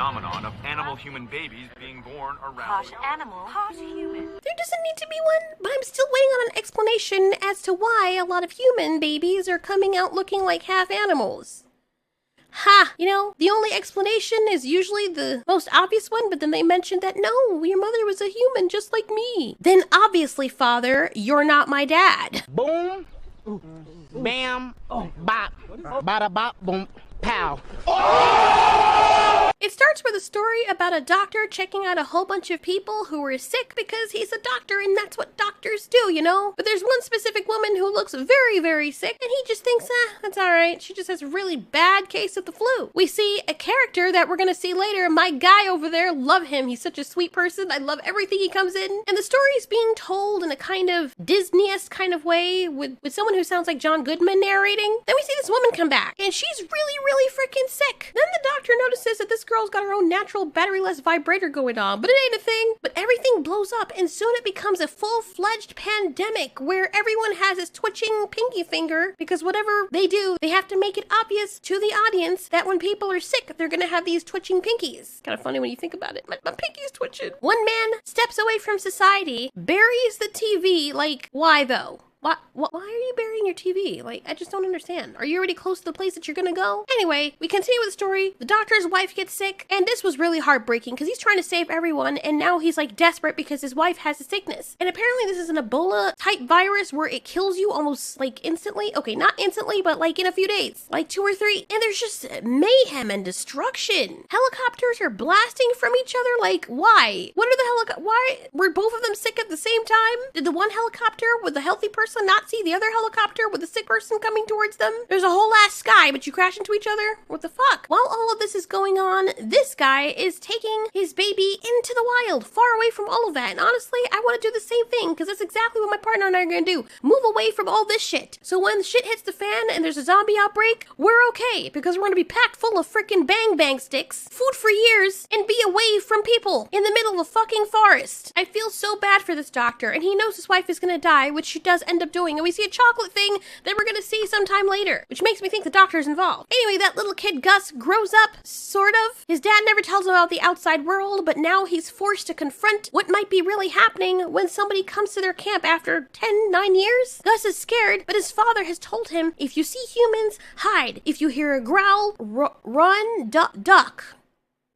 phenomenon of animal-human babies being born around. Hot animal, hot human. There doesn't need to be one, but I'm still waiting on an explanation as to why a lot of human babies are coming out looking like half animals. Ha! You know, the only explanation is usually the most obvious one, but then they mentioned that no, your mother was a human just like me. Then obviously, father, you're not my dad. Boom, bam, bop, bada bop, boom, pow. It starts with a story about a doctor checking out a whole bunch of people who were sick because he's a doctor and that's what doctors do, you know? But there's one specific woman who looks very, very sick and he just thinks, that's alright. She just has a really bad case of the flu. We see a character that we're gonna see later. My guy over there, love him. He's such a sweet person. I love everything he comes in. And the story is being told in a kind of Disney-esque kind of way with someone who sounds like John Goodman narrating. Then we see this woman come back and she's really, really freaking sick. Then the doctor notices that this girl's got her own natural battery-less vibrator going on, but it ain't a thing. But everything blows up and soon it becomes a full-fledged pandemic where everyone has this twitching pinky finger because whatever they do, they have to make it obvious to the audience that when people are sick, they're gonna have these twitching pinkies. Kind of funny when you think about it. My pinky's twitching. One man steps away from society, buries the TV, like, why though? Why are you burying your TV? Like, I just don't understand. Are you already close to the place that you're gonna go? Anyway, we continue with the story. The doctor's wife gets sick, and this was really heartbreaking because he's trying to save everyone, and now he's like desperate because his wife has a sickness. And apparently this is an Ebola type virus where it kills you almost like instantly. Okay, not instantly, but like in a few days, like 2 or 3. And there's just mayhem and destruction. Helicopters are blasting from each other. Like, why? What are the why were both of them sick at the same time? Did the one helicopter with the healthy person not see the other helicopter with the sick person coming towards them? There's a whole ass sky, but you crash into each other? What the fuck? While all of this is going on, this guy is taking his baby into the wild, far away from all of that. And honestly, I want to do the same thing because that's exactly what my partner and I are going to do. Move away from all this shit. So when shit hits the fan and there's a zombie outbreak, we're okay because we're going to be packed full of freaking bang bang sticks, food for years, and be away from people in the middle of a fucking forest. I feel so bad for this doctor, and he knows his wife is going to die, which she does end up doing, and we see a chocolate thing that we're gonna see sometime later, which makes me think the doctor's involved. Anyway, that little kid Gus grows up, sort of. His dad never tells him about the outside world, but now he's forced to confront what might be really happening when somebody comes to their camp after 9 years. Gus is scared, but his father has told him, if you see humans, hide. If you hear a growl, run, duck.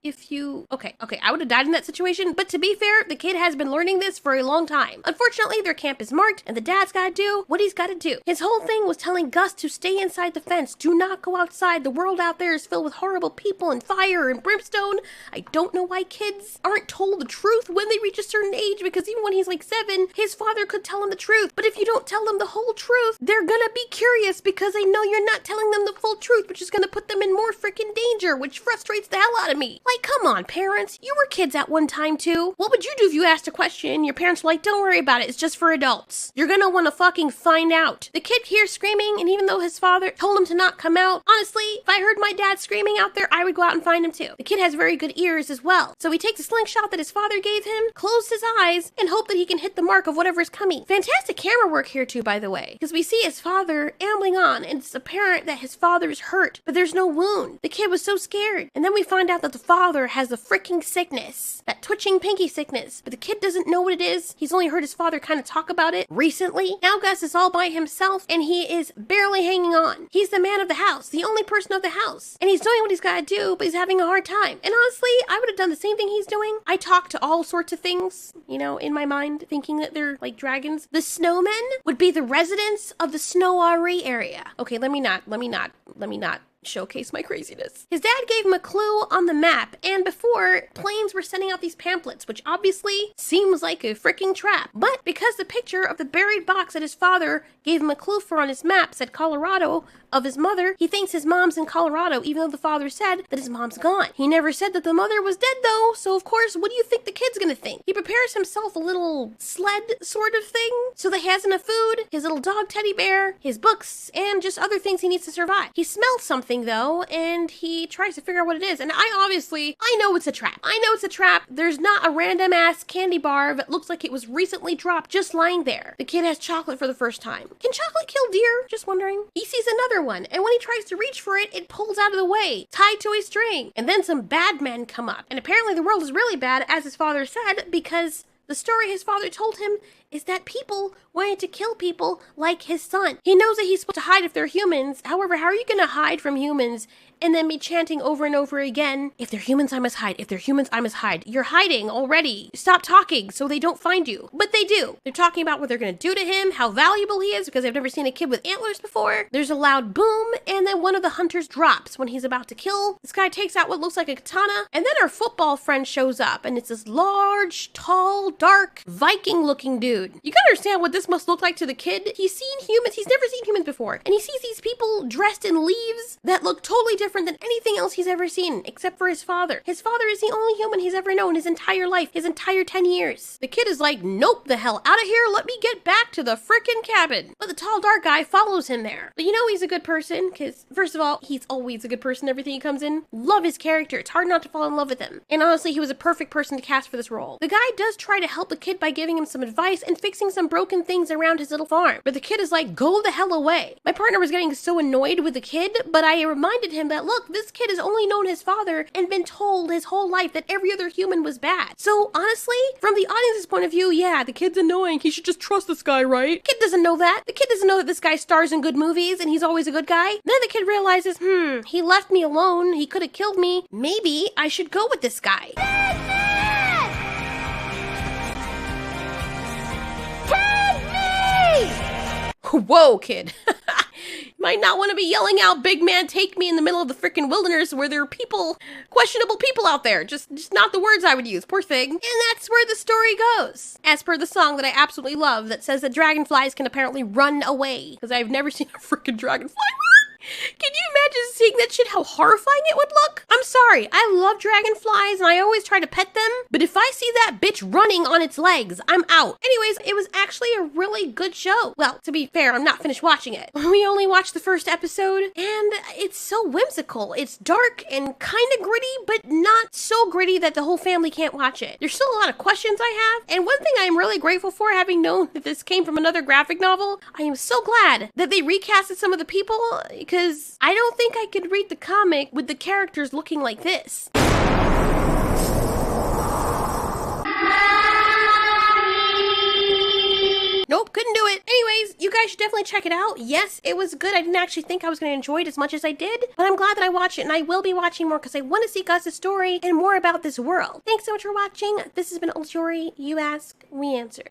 Okay, I would have died in that situation, but to be fair, the kid has been learning this for a long time. Unfortunately, their camp is marked, and the dad's gotta do what he's gotta do. His whole thing was telling Gus to stay inside the fence, do not go outside. The world out there is filled with horrible people and fire and brimstone. I don't know why kids aren't told the truth when they reach a certain age, because even when he's like 7, his father could tell him the truth. But if you don't tell them the whole truth, they're gonna be curious because they know you're not telling them the full truth, which is gonna put them in more freaking danger, which frustrates the hell out of me. Like, come on, parents. You were kids at one time, too. What would you do if you asked a question and your parents were like, don't worry about it, it's just for adults? You're gonna want to fucking find out. The kid hears screaming, and even though his father told him to not come out, honestly, if I heard my dad screaming out there, I would go out and find him, too. The kid has very good ears as well. So he takes a slingshot that his father gave him, closes his eyes, and hope that he can hit the mark of whatever is coming. Fantastic camera work here, too, by the way, because we see his father ambling on, and it's apparent that his father is hurt, but there's no wound. The kid was so scared. And then we find out that the father has the freaking sickness, that twitching pinky sickness, but the kid doesn't know what it is. He's only heard his father kind of talk about it recently. Now Gus is all by himself and he is barely hanging on. He's the man of the house, the only person of the house, and he's doing what he's got to do, but he's having a hard time. And honestly, I would have done the same thing he's doing. I talk to all sorts of things, you know, in my mind, thinking that they're like dragons. The snowmen would be the residents of the Snow-Ari area. Okay, let me not showcase my craziness. His dad gave him a clue on the map, and before, planes were sending out these pamphlets, which obviously seems like a freaking trap. But because the picture of the buried box that his father gave him a clue for on his map said Colorado of his mother, he thinks his mom's in Colorado, even though the father said that his mom's gone. He never said that the mother was dead though, so of course, what do you think the kid's gonna think? He prepares himself a little sled sort of thing, so that he has enough food, his little dog teddy bear, his books, and just other things he needs to survive. He smells something something though, and he tries to figure out what it is. And I know it's a trap. I know it's a trap. There's not a random ass candy bar that looks like it was recently dropped just lying there. The kid has chocolate for the first time. Can chocolate kill deer? Just wondering. He sees another one, and when he tries to reach for it, it pulls out of the way, tied to a string. And then some bad men come up. And apparently the world is really bad, as his father said, because the story his father told him is that people wanted to kill people like his son. He knows that he's supposed to hide if they're humans. However, how are you going to hide from humans and then be chanting over and over again, if they're humans, I must hide. If they're humans, I must hide. You're hiding already. Stop talking so they don't find you. But they do. They're talking about what they're going to do to him, how valuable he is, because they've never seen a kid with antlers before. There's a loud boom, and then one of the hunters drops when he's about to kill. This guy takes out what looks like a katana, and then our football friend shows up, and it's this large, tall, dark, Viking-looking dude. You gotta understand what this must look like to the kid. He's seen humans. He's never seen humans before, and he sees these people dressed in leaves that look totally different than anything else he's ever seen, except for his father. His father is the only human he's ever known his entire life, his entire 10 years. The kid is like, nope, the hell out of here, let me get back to the frickin' cabin. But the tall, dark guy follows him there. But you know he's a good person, because first of all, he's always a good person everything he comes in. Love his character. It's hard not to fall in love with him. And honestly, he was a perfect person to cast for this role. The guy does try to help the kid by giving him some advice and fixing some broken things around his little farm. But the kid is like, go the hell away. My partner was getting so annoyed with the kid, but I reminded him that, look, this kid has only known his father and been told his whole life that every other human was bad. So honestly, from the audience's point of view, yeah, the kid's annoying. He should just trust this guy, right? The kid doesn't know that. The kid doesn't know that this guy stars in good movies and he's always a good guy. Then the kid realizes, he left me alone. He could have killed me. Maybe I should go with this guy. Whoa, kid. Might not want to be yelling out, big man, take me in the middle of the freaking wilderness where there are people, questionable people out there. Just not the words I would use. Poor thing. And that's where the story goes. As per the song that I absolutely love that says that dragonflies can apparently run away. Because I've never seen a freaking dragonfly run. Can you imagine seeing that shit, how horrifying it would look? I'm sorry, I love dragonflies and I always try to pet them, but if I see that bitch running on its legs, I'm out. Anyways, it was actually a really good show. Well, to be fair, I'm not finished watching it. We only watched the first episode, and it's so whimsical. It's dark and kind of gritty, but not so gritty that the whole family can't watch it. There's still a lot of questions I have, and one thing I'm really grateful for, having known that this came from another graphic novel, I am so glad that they recasted some of the people, because I don't think I could read the comic with the characters looking like this. Nope, couldn't do it. Anyways, you guys should definitely check it out. Yes, it was good. I didn't actually think I was going to enjoy it as much as I did, but I'm glad that I watched it, and I will be watching more because I want to see Gus's story and more about this world. Thanks so much for watching. This has been Ultiori. You ask, we answer.